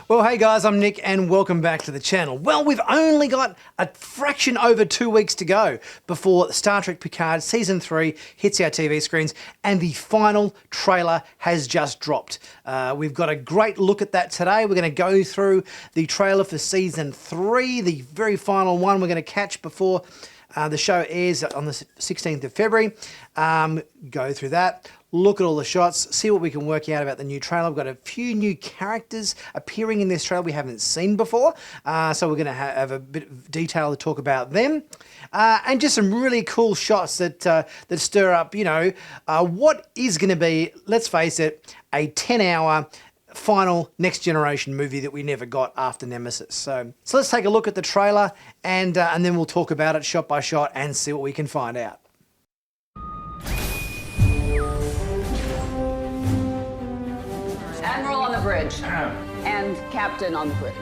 Well, hey guys, I'm Nick and welcome back to the channel. Well, we've only got a fraction over 2 weeks to go before Star Trek Picard Season 3 hits our TV screens and the final trailer has just dropped. We've got a great look at that today. We're going to go through the trailer for Season 3, the very final one we're going to catch before the show airs on the 16th of February. Go through that. Look at all the shots, see what we can work out about the new trailer. We've got a few new characters appearing in this trailer we haven't seen before, so we're going to have a bit of detail to talk about them. And just some really cool shots that stir up, what is going to be, let's face it, a 10-hour final Next Generation movie that we never got after Nemesis. So let's take a look at the trailer and then we'll talk about it shot by shot and see what we can find out. Admiral on the bridge. And Captain on the bridge.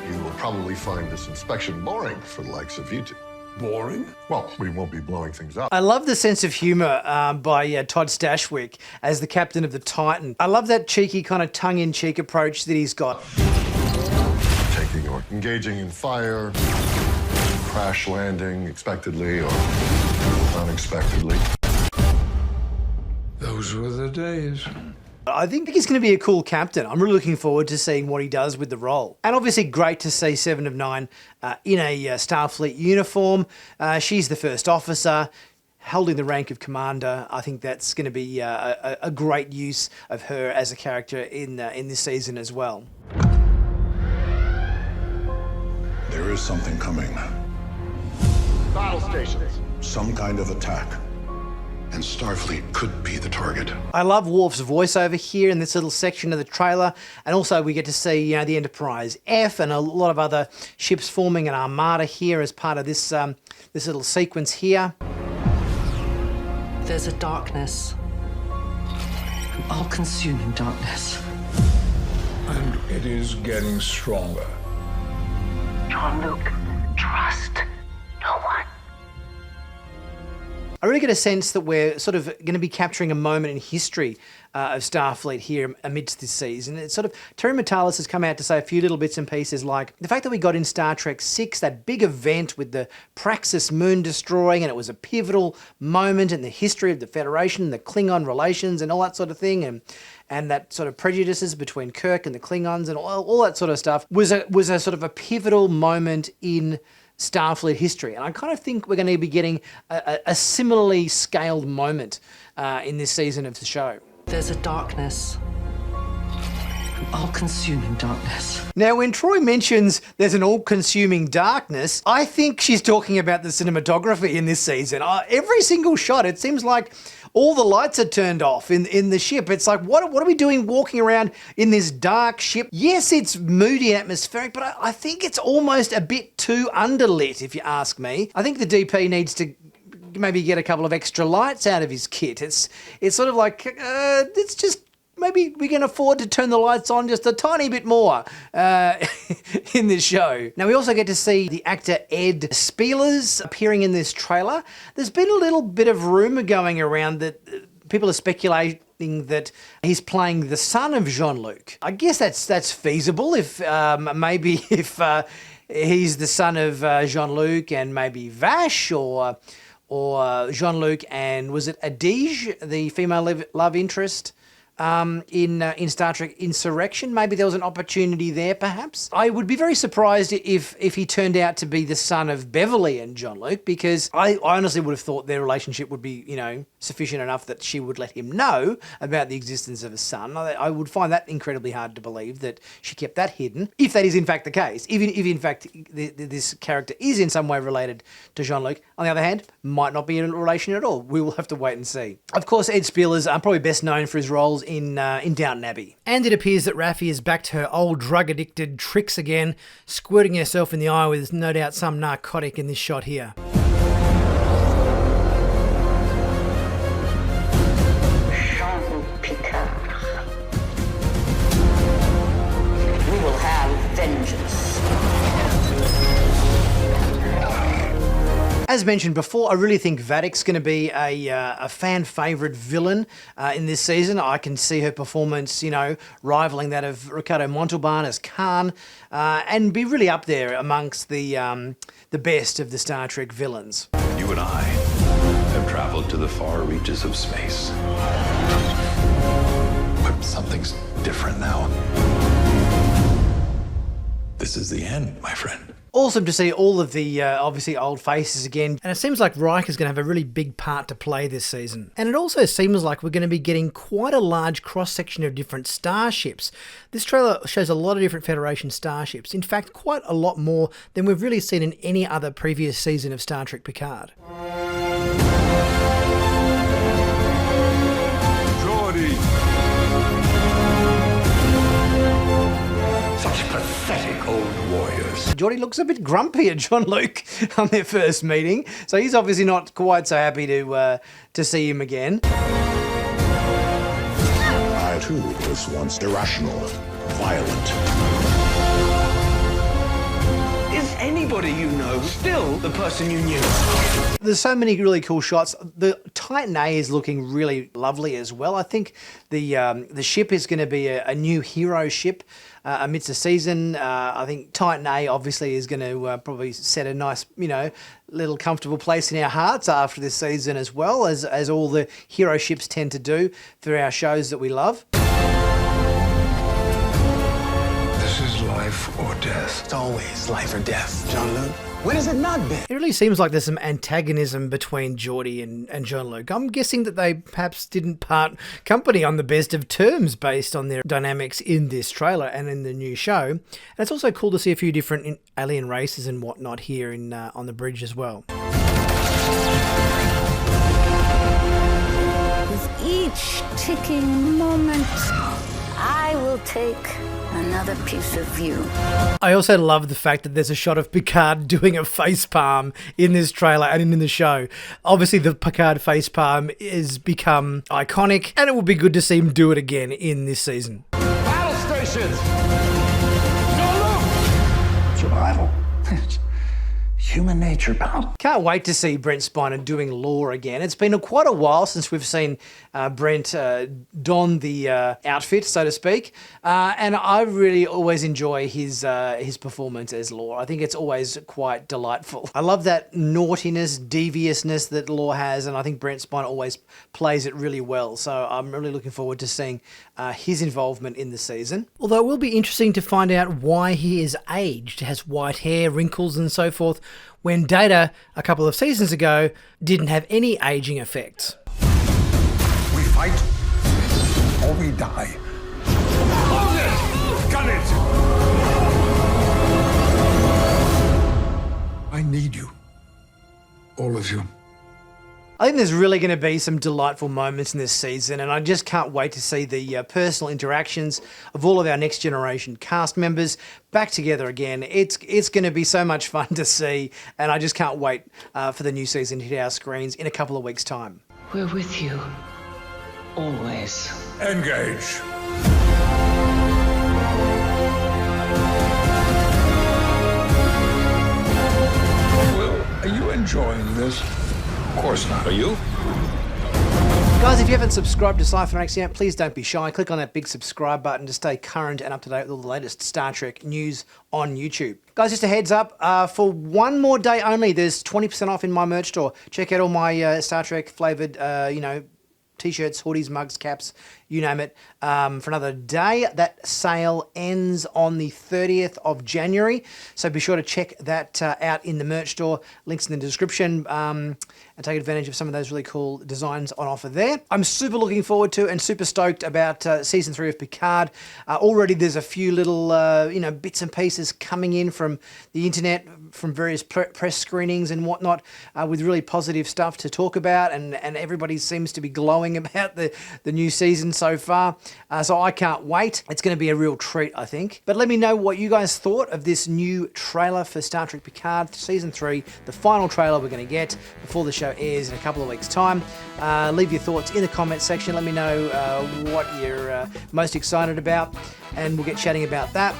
You will probably find this inspection boring for the likes of you two. Boring? Well, we won't be blowing things up. I love the sense of humour by Todd Stashwick as the captain of the Titan. I love that cheeky kind of tongue-in-cheek approach that he's got. Taking or engaging in fire, crash landing expectedly or unexpectedly. Those were the days. I think he's going to be a cool captain. I'm really looking forward to seeing what he does with the role. And obviously great to see Seven of Nine in a Starfleet uniform. She's the first officer, holding the rank of commander. I think that's going to be a great use of her as a character in this season as well. There is something coming. Battle stations. Some kind of attack. And Starfleet could be the target. I love Worf's voiceover here in this little section of the trailer, and also we get to see the Enterprise F and a lot of other ships forming an armada here as part of this this little sequence here. There's a darkness, an all-consuming darkness. And it is getting stronger. Jean-Luc, trust no one. I really get a sense that we're sort of going to be capturing a moment in history of Starfleet here amidst this season. It's sort of, Terry Matalas has come out to say a few little bits and pieces like the fact that we got in Star Trek 6, that big event with the Praxis moon destroying, and it was a pivotal moment in the history of the Federation, the Klingon relations and all that sort of thing, and that sort of prejudices between Kirk and the Klingons and all that sort of stuff was a sort of a pivotal moment in Starfleet history. And I kind of think we're going to be getting a similarly scaled moment in this season of the show. There's a darkness, an all-consuming darkness. Now, when Troy mentions there's an all-consuming darkness, I think she's talking about the cinematography in this season. Every single shot, it seems like all the lights are turned off in the ship. It's like, what are we doing walking around in this dark ship? Yes, it's moody and atmospheric, but I think it's almost a bit too underlit, if you ask me. I think the DP needs to maybe get a couple of extra lights out of his kit. It's sort of like, it's just, maybe we can afford to turn the lights on just a tiny bit more in this show. Now, we also get to see the actor Ed Spielers appearing in this trailer. There's been a little bit of rumour going around that people are speculating that he's playing the son of Jean-Luc. I guess that's feasible if maybe if he's the son of Jean-Luc and maybe Vash or Jean-Luc and was it Adige, the female love interest? In Star Trek Insurrection. Maybe there was an opportunity there, perhaps. I would be very surprised if he turned out to be the son of Beverly and Jean-Luc, because I honestly would have thought their relationship would be, sufficient enough that she would let him know about the existence of a son. I would find that incredibly hard to believe that she kept that hidden, if that is in fact the case. Even if in fact this character is in some way related to Jean-Luc, on the other hand, might not be in a relation at all. We will have to wait and see. Of course, Ed Spielers are probably best known for his roles in Downton Abbey. And it appears that Raffi is back to her old drug-addicted tricks again, squirting herself in the eye with no doubt some narcotic in this shot here. Jean-Luc Picard. We will have vengeance. As mentioned before, I really think Vadic's going to be a fan favourite villain in this season. I can see her performance, rivaling that of Ricardo Montalban as Khan, and be really up there amongst the best of the Star Trek villains. You and I have traveled to the far reaches of space. But something's different now. This is the end, my friend. Awesome to see all of the, obviously, old faces again. And it seems like Riker's going to have a really big part to play this season. And it also seems like we're going to be getting quite a large cross-section of different starships. This trailer shows a lot of different Federation starships. In fact, quite a lot more than we've really seen in any other previous season of Star Trek Picard. Such pathetic old warriors. Geordie looks a bit grumpy at Jean-Luc on their first meeting, so he's obviously not quite so happy to see him again. I too was once irrational, violent. Is anybody you know still the person you knew? There's so many really cool shots. The Titan A is looking really lovely as well. I think the ship is going to be a new hero ship amidst the season. I think Titan A obviously is going to probably set a nice, little comfortable place in our hearts after this season, as well as all the hero ships tend to do through our shows that we love. This is life or death. It's always life or death, Jean-Luc. When has it not been? It really seems like there's some antagonism between Geordie and Jean-Luc. I'm guessing that they perhaps didn't part company on the best of terms based on their dynamics in this trailer and in the new show. And it's also cool to see a few different alien races and whatnot here on the bridge as well. With each ticking moment, I will take another piece of you. I also love the fact that there's a shot of Picard doing a facepalm in this trailer and in the show. Obviously, the Picard facepalm has become iconic, and it will be good to see him do it again in this season. Battle stations! Survival. Human nature, pal. Can't wait to see Brent Spiner doing Lore again. It's been quite a while since we've seen Brent don the outfit, so to speak, and I really always enjoy his performance as Lore. I think it's always quite delightful. I love that naughtiness, deviousness that Lore has, and I think Brent Spiner always plays it really well. So I'm really looking forward to seeing his involvement in the season. Although it will be interesting to find out why he is aged, has white hair, wrinkles, and so forth, when Data, a couple of seasons ago, didn't have any aging effects. We fight or we die. Hold it! Gun it! I need you. All of you. I think there's really going to be some delightful moments in this season, and I just can't wait to see the personal interactions of all of our Next Generation cast members back together again. It's going to be so much fun to see, and I just can't wait for the new season to hit our screens in a couple of weeks' time. We're with you. Always. Engage. Well, are you enjoying this? Of course not. Are you? Guys, if you haven't subscribed to Sci-Finatics yet, please don't be shy. Click on that big subscribe button to stay current and up to date with all the latest Star Trek news on YouTube. Guys, just a heads up, for one more day only, there's 20% off in my merch store. Check out all my Star Trek flavoured, t-shirts, hoodies, mugs, caps, you name it, for another day. That sale ends on the 30th of January, so be sure to check that out in the merch store. Links in the description, and take advantage of some of those really cool designs on offer there. I'm super looking forward to and super stoked about Season 3 of Picard. Already there's a few little bits and pieces coming in from the internet, from various press screenings and whatnot, with really positive stuff to talk about, and everybody seems to be glowing about the new season. so far, so I can't wait. It's going to be a real treat, I think. But let me know what you guys thought of this new trailer for Star Trek Picard Season 3, the final trailer we're going to get before the show airs in a couple of weeks' time. Leave your thoughts in the comments section. Let me know what you're most excited about, and we'll get chatting about that.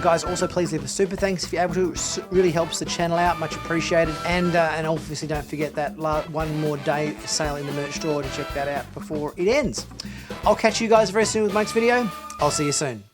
Guys, also please leave a super thanks if you're able to. It really helps the channel out, much appreciated. And obviously don't forget that one more day sale in the merch store to check that out before it ends. I'll catch you guys very soon with my next video. I'll see you soon.